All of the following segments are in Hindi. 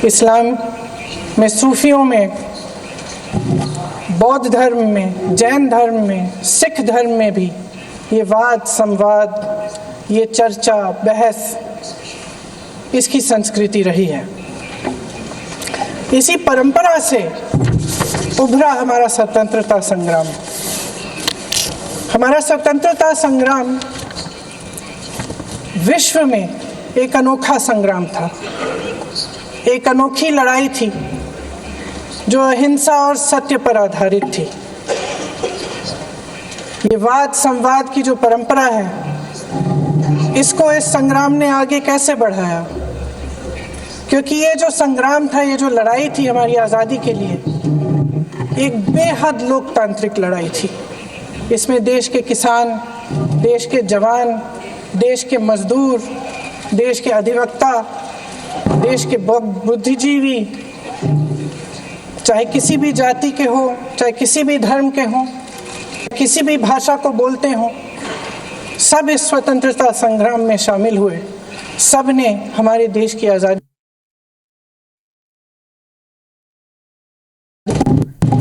इस्लाम में, सूफियों में, बौद्ध धर्म में, जैन धर्म में, सिख धर्म में भी ये वाद संवाद, ये चर्चा बहस, इसकी संस्कृति रही है। इसी परंपरा से उभरा हमारा स्वतंत्रता संग्राम। हमारा स्वतंत्रता संग्राम विश्व में एक अनोखा संग्राम था, एक अनोखी लड़ाई थी जो अहिंसा और सत्य पर आधारित थी। ये वाद संवाद की जो परंपरा है, इसको इस संग्राम ने आगे कैसे बढ़ाया? क्योंकि ये जो संग्राम था, ये जो लड़ाई थी हमारी आज़ादी के लिए, एक बेहद लोकतांत्रिक लड़ाई थी। इसमें देश के किसान, देश के जवान, देश के मजदूर, देश के अधिवक्ता, देश के बुद्धिजीवी, चाहे किसी भी जाति के हो, चाहे किसी भी धर्म के हो, किसी भी भाषा को बोलते हो, सब इस स्वतंत्रता संग्राम में शामिल हुए। सब ने हमारे देश की आज़ादी।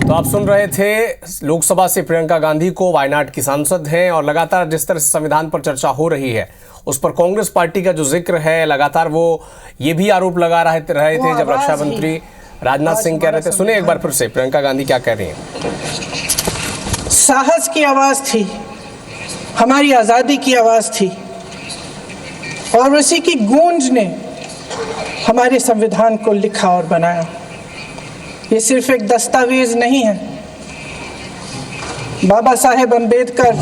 तो आप सुन रहे थे लोकसभा से प्रियंका गांधी को। वायनाड की सांसद हैं और लगातार जिस तरह से संविधान पर चर्चा हो रही है, उस पर कांग्रेस पार्टी का जो जिक्र है, लगातार वो ये भी आरोप लगा रहे थे जब रक्षा मंत्री राजनाथ सिंह कह रहे थे। सुने एक बार फिर से प्रियंका गांधी क्या कह रही हैं। साहस की आवाज थी, हमारी आजादी की आवाज थी, और उसी की गूंज ने हमारे संविधान को लिखा और बनाया। ये सिर्फ एक दस्तावेज नहीं है। बाबा साहेब अम्बेडकर,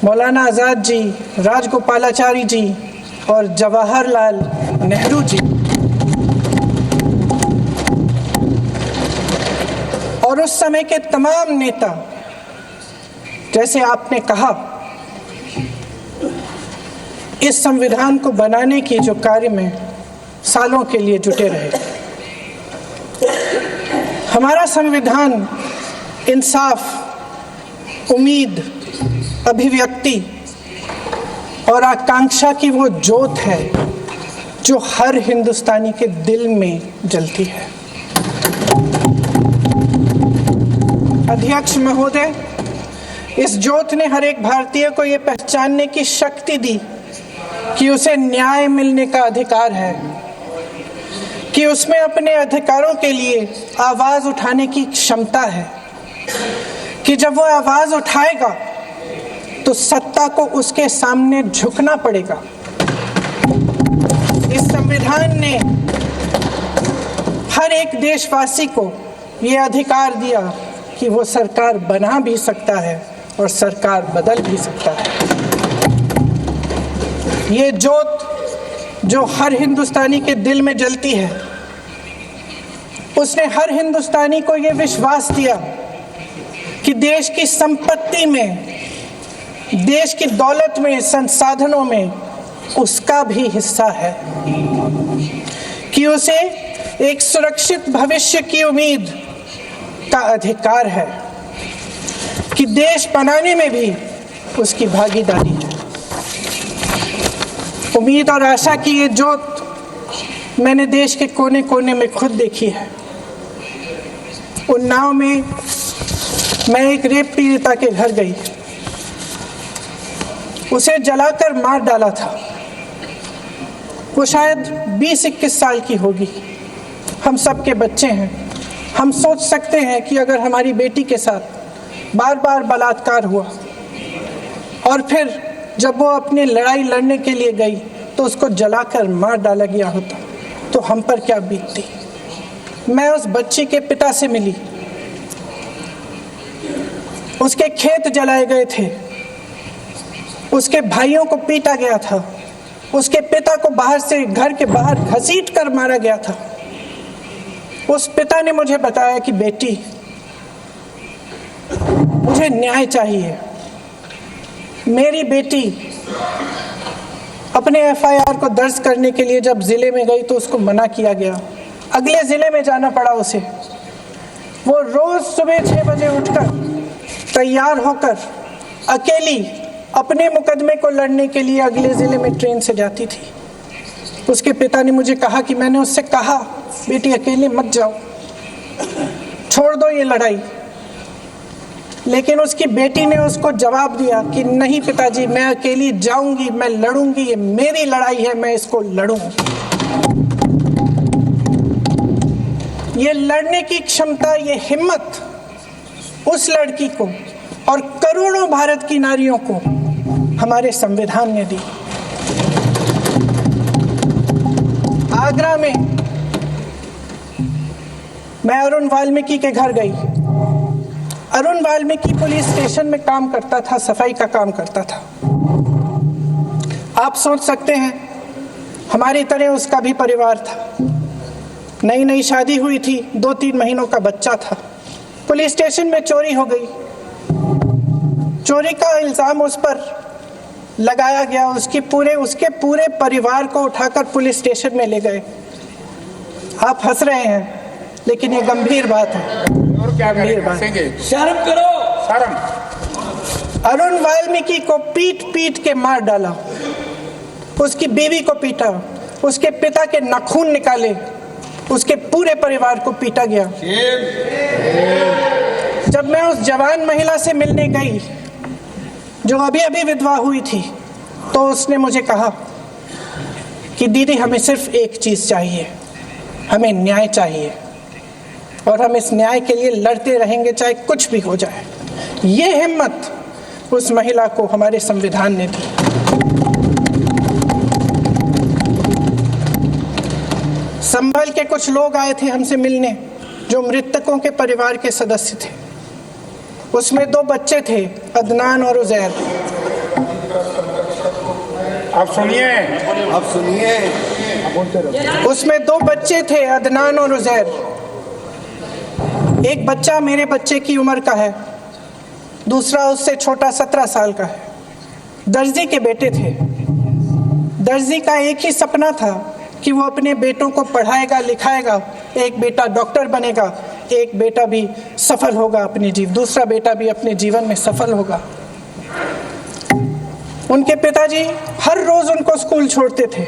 मौलाना आजाद जी, राजगोपालाचारी जी और जवाहरलाल नेहरू जी और उस समय के तमाम नेता, जैसे आपने कहा, इस संविधान को बनाने की जो कार्य में सालों के लिए जुटे रहे। हमारा संविधान इंसाफ, उम्मीद, अभिव्यक्ति और आकांक्षा की वो ज्योत है जो हर हिंदुस्तानी के दिल में जलती है। अध्यक्ष महोदय, इस ज्योत ने हर एक भारतीय को ये पहचानने की शक्ति दी कि उसे न्याय मिलने का अधिकार है, कि उसमें अपने अधिकारों के लिए आवाज उठाने की क्षमता है, कि जब वो आवाज उठाएगा तो सत्ता को उसके सामने झुकना पड़ेगा। इस संविधान ने हर एक देशवासी को ये अधिकार दिया कि वो सरकार बना भी सकता है और सरकार बदल भी सकता है। ये ज्योत जो हर हिंदुस्तानी के दिल में जलती है, उसने हर हिंदुस्तानी को ये विश्वास दिया कि देश की संपत्ति में, देश की दौलत में, संसाधनों में उसका भी हिस्सा है, कि उसे एक सुरक्षित भविष्य की उम्मीद का अधिकार है, कि देश बनाने में भी उसकी भागीदारी है। उम्मीद और आशा की ये ज्योत मैंने देश के कोने कोने में खुद देखी है। उन्नाव में मैं एक रेप पीड़िता के घर गई, उसे जलाकर मार डाला था। वो शायद 20-21 साल की होगी। हम सब के बच्चे हैं। हम सोच सकते हैं कि अगर हमारी बेटी के साथ बार बार बलात्कार हुआ और फिर जब वो अपनी लड़ाई लड़ने के लिए गई तो उसको जलाकर मार डाला गया होता तो हम पर क्या बीतती। मैं उस बच्ची के पिता से मिली। उसके खेत जलाए गए थे, उसके भाइयों को पीटा गया था, उसके पिता को बाहर से, घर के बाहर घसीट कर मारा गया था। उस पिता ने मुझे बताया कि बेटी, मुझे न्याय चाहिए। मेरी बेटी अपने एफआईआर को दर्ज करने के लिए जब जिले में गई तो उसको मना किया गया, अगले जिले में जाना पड़ा उसे। वो रोज सुबह 6 बजे उठकर तैयार होकर अकेली अपने मुकदमे को लड़ने के लिए अगले जिले में ट्रेन से जाती थी। उसके पिता ने मुझे कहा कि मैंने उससे कहा, बेटी अकेले मत जाओ, छोड़ दो ये लड़ाई। लेकिन उसकी बेटी ने उसको जवाब दिया कि नहीं पिताजी, मैं अकेली जाऊंगी, मैं लड़ूंगी, ये मेरी लड़ाई है, मैं इसको लड़ूंगी। ये लड़ने की क्षमता, ये हिम्मत उस लड़की को और करोड़ों भारत की नारियों को हमारे संविधान ने दी। आगरा में मैं अरुण वाल्मीकि के घर गई। अरुण वाल्मीकि पुलिस स्टेशन में काम करता था, सफाई का काम करता था। आप सोच सकते हैं हमारी तरह उसका भी परिवार था। नई नई शादी हुई थी, 2-3 महीनों का बच्चा था। पुलिस स्टेशन में चोरी हो गई। चोरी का इल्जाम उस पर लगाया गया। उसके पूरे परिवार को उठाकर पुलिस स्टेशन में ले गए। आप हंस रहे हैं, लेकिन ये गंभीर बात है। और क्या करेंगे? शर्म करो, शर्म। अरुण वाल्मीकि को पीट पीट के मार डाला, उसकी बीवी को पीटा, उसके पिता के नाखून निकाले, उसके पूरे परिवार को पीटा गया। जब मैं उस जवान महिला से मिलने गई जो अभी अभी विधवा हुई थी, तो उसने मुझे कहा कि दीदी, हमें सिर्फ एक चीज़ चाहिए, हमें न्याय चाहिए और हम इस न्याय के लिए लड़ते रहेंगे, चाहे कुछ भी हो जाए। ये हिम्मत उस महिला को हमारे संविधान ने दी। संभल के कुछ लोग आए थे हमसे मिलने, जो मृतकों के परिवार के सदस्य थे। उसमें 2 बच्चे थे, अदनान और उजैर। आप सुनिए। उसमें 2 बच्चे थे, अदनान और उजैर। एक बच्चा मेरे बच्चे की उम्र का है, दूसरा उससे छोटा 17 साल का है। दर्जी के बेटे थे। दर्जी का एक ही सपना था कि वो अपने बेटों को पढ़ाएगा, लिखाएगा। एक बेटा डॉक्टर बनेगा, एक बेटा भी सफल होगा दूसरा बेटा भी अपने जीवन में सफल होगा। उनके पिताजी हर रोज उनको स्कूल छोड़ते थे।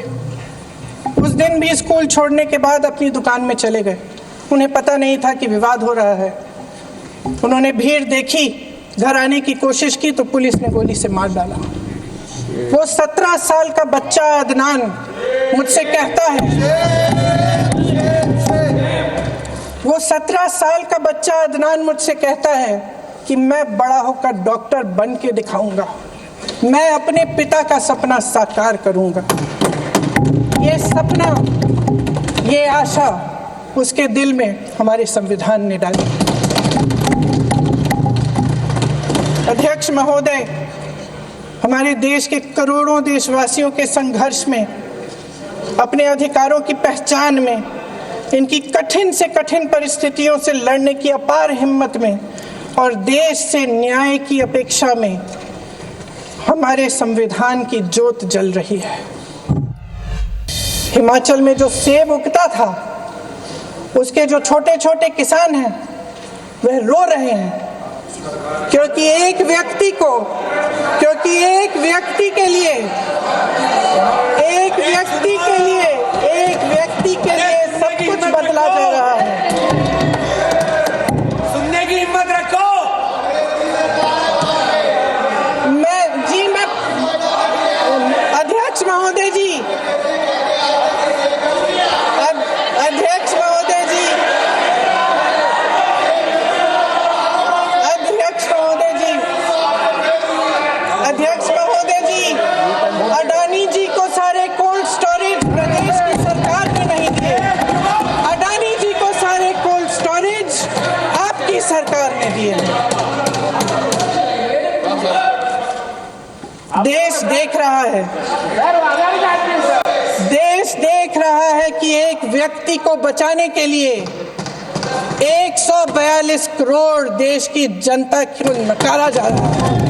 उस दिन भी स्कूल छोड़ने के बाद अपनी दुकान में चले गए। उन्हें पता नहीं था कि विवाद हो रहा है। उन्होंने भीड़ देखी, घर आने की कोशिश की तो पुलिस ने गोली से मार डाला। वो 17 साल का बच्चा अदनान मुझसे कहता है, वो 17 साल का बच्चा अदनान मुझसे कहता है कि मैं बड़ा होकर डॉक्टर बन के दिखाऊंगा, मैं अपने पिता का सपना साकार करूंगा। ये सपना, ये आशा उसके दिल में हमारे संविधान ने डाली। अध्यक्ष महोदय, हमारे देश के करोड़ों देशवासियों के संघर्ष में, अपने अधिकारों की पहचान में, इनकी कठिन से कठिन परिस्थितियों से लड़ने की अपार हिम्मत में और देश से न्याय की अपेक्षा में हमारे संविधान की ज्योत जल रही है। हिमाचल में जो सेब उगता था, उसके जो छोटे छोटे किसान हैं वह रो रहे हैं, क्योंकि एक व्यक्ति के लिए सब कुछ बदला जा रहा है। सुनने की हिम्मत रखो। अध्यक्ष महोदय जी, अडानी जी को सारे कोल्ड स्टोरेज प्रदेश की सरकार ने नहीं दिए। अडानी जी को सारे कोल्ड स्टोरेज आपकी सरकार ने दिए। देश देख रहा है कि एक व्यक्ति को बचाने के लिए 142 करोड़ देश की जनता को नकारा जा रहा है।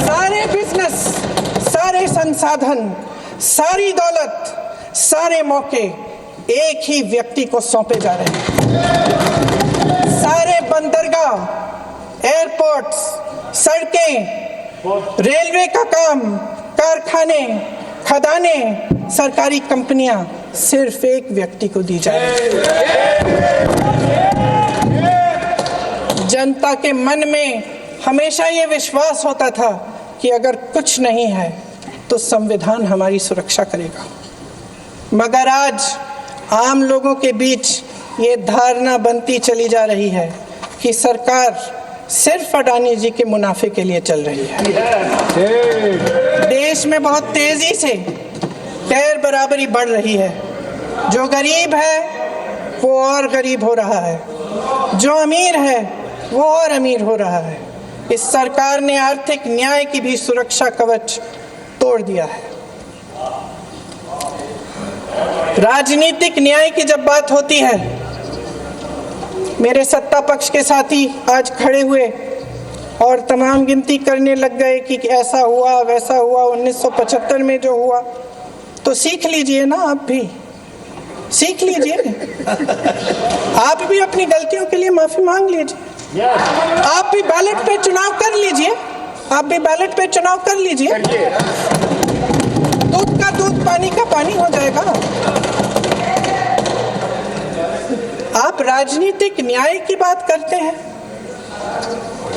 सारे बिजनेस, सारे संसाधन, सारी दौलत, सारे मौके एक ही व्यक्ति को सौंपे जा रहे हैं। सारे बंदरगाह, एयरपोर्ट्स, सड़कें, रेलवे का काम, कारखाने, खदानें, सरकारी कंपनियां सिर्फ एक व्यक्ति को दी जा रही है। जनता के मन में हमेशा ये विश्वास होता था कि अगर कुछ नहीं है तो संविधान हमारी सुरक्षा करेगा, मगर आज आम लोगों के बीच ये धारणा बनती चली जा रही है कि सरकार सिर्फ अडानी जी के मुनाफे के लिए चल रही है। देश में बहुत तेजी से गैर बराबरी बढ़ रही है। जो गरीब है वो और गरीब हो रहा है, जो अमीर है वो और अमीर हो रहा है। इस सरकार ने आर्थिक न्याय की भी सुरक्षा कवच तोड़ दिया है। राजनीतिक न्याय की जब बात होती है, मेरे सत्ता पक्ष के साथी आज खड़े हुए और तमाम गिनती करने लग गए कि ऐसा हुआ वैसा हुआ, 1975 में जो हुआ, तो सीख लीजिए ना, आप भी सीख लीजिए। आप भी अपनी गलतियों के लिए माफी मांग लीजिए। आप भी बैलेट पे चुनाव कर लीजिए, आप भी बैलेट पे चुनाव कर लीजिए। दूध का दूध, पानी का पानी हो जाएगा। आप राजनीतिक न्याय की बात करते हैं,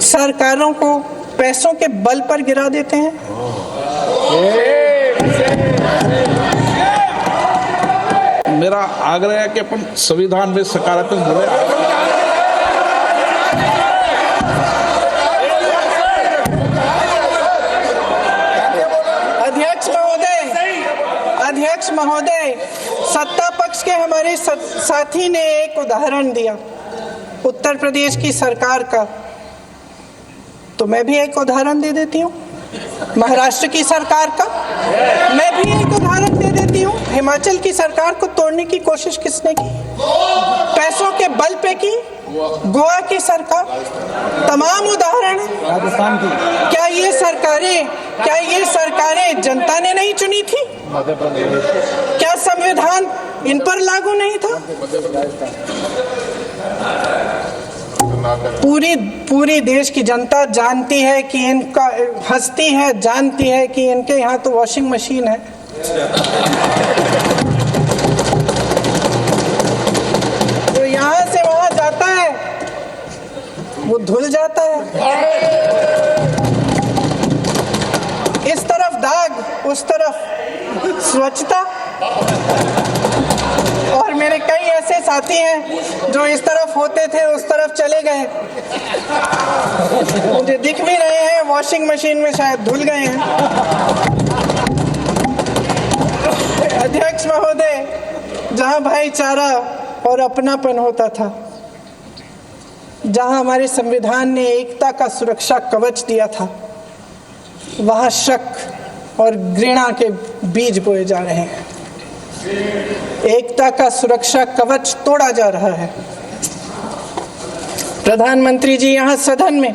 सरकारों को पैसों के बल पर गिरा देते हैं। मेरा आग्रह है कि अपन संविधान में सकारात्मक बोले। अध्यक्ष महोदय, सत्ता पक्ष के हमारे साथी ने एक उदाहरण दिया उत्तर प्रदेश की सरकार का, तो मैं भी एक उदाहरण दे देती हूँ महाराष्ट्र की सरकार का। मैं भी एक उदाहरण दे देती हूँ हिमाचल की सरकार को तोड़ने की कोशिश किसने की, पैसों के बल पे की, गोवा की सरकार। तमाम उदाहरण राजस्थान की। क्या ये सरकारें जनता ने नहीं चुनी थी? क्या संविधान इन पर लागू नहीं था? पूरी देश की जनता जानती है कि इनका हंसती है, जानती है कि इनके यहाँ तो वॉशिंग मशीन है। तो यहाँ से वहां जाता है वो धुल जाता है। इस तरफ दाग, उस तरफ स्वच्छता। और मेरे कई ऐसे साथी हैं जो इस तरफ होते थे उस तरफ चले गए, मुझे दिख भी रहे हैं, वॉशिंग मशीन में शायद धुल गए हैं। अध्यक्ष महोदय, जहां भाईचारा और अपनापन होता था, जहां हमारे संविधान ने एकता का सुरक्षा कवच दिया था, वहां शक और घृणा के बीज बोए जा रहे हैं। एकता का सुरक्षा कवच तोड़ा जा रहा है। प्रधानमंत्री जी यहाँ सदन में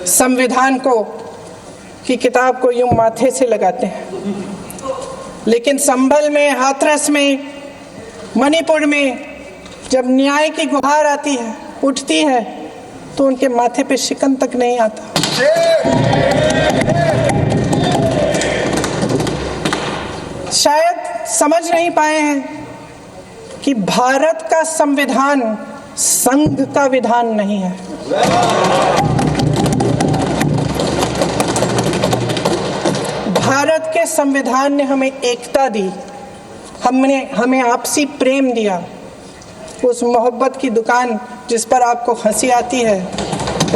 संविधान की किताब को यूं माथे से लगाते हैं, लेकिन संभल में, हाथरस में, मणिपुर में जब न्याय की गुहार आती है, उठती है, तो उनके माथे पे शिकन तक नहीं आता। शायद समझ नहीं पाए हैं कि भारत का संविधान संघ का विधान नहीं है। भारत के संविधान ने हमें एकता दी, हमें आपसी प्रेम दिया। उस मोहब्बत की दुकान जिस पर आपको हंसी आती है,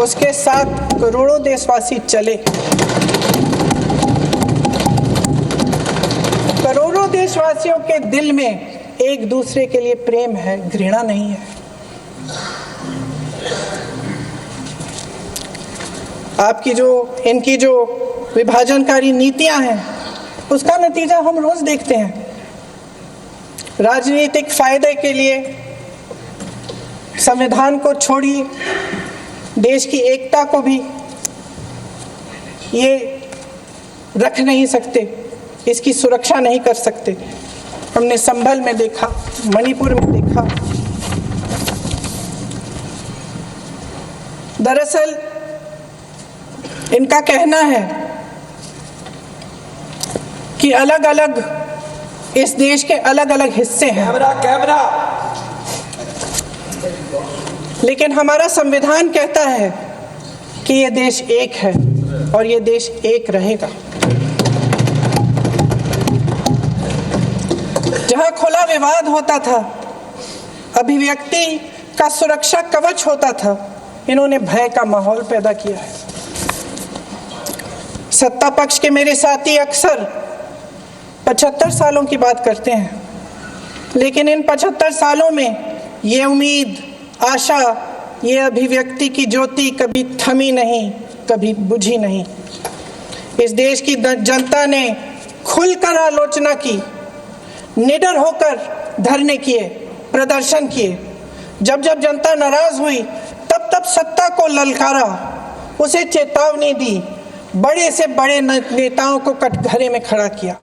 उसके साथ करोड़ों देशवासी चले। करोड़ों देशवासियों के दिल में एक दूसरे के लिए प्रेम है, घृणा नहीं है। इनकी जो विभाजनकारी नीतियां हैं, उसका नतीजा हम रोज देखते हैं। राजनीतिक फायदे के लिए संविधान को छोड़िए, देश की एकता को भी ये रख नहीं सकते, इसकी सुरक्षा नहीं कर सकते। हमने संभल में देखा, मणिपुर में देखा। दरअसल इनका कहना है कि अलग अलग इस देश के अलग अलग हिस्से हैं, कैमरा लेकिन हमारा संविधान कहता है कि ये देश एक है और ये देश एक रहेगा। जहां खुला विवाद होता था, अभिव्यक्ति का सुरक्षा कवच होता था, इन्होंने भय का माहौल पैदा किया है। सत्ता पक्ष के मेरे साथी अक्सर 75 सालों की बात करते हैं, लेकिन इन 75 सालों में ये उम्मीद, आशा, ये अभिव्यक्ति की ज्योति कभी थमी नहीं, कभी बुझी नहीं। इस देश की जनता ने खुलकर आलोचना की, निडर होकर धरने किए, प्रदर्शन किए। जब जब जनता नाराज हुई, तब तब सत्ता को ललकारा, उसे चेतावनी दी, बड़े से बड़े नेताओं को कटघरे में खड़ा किया।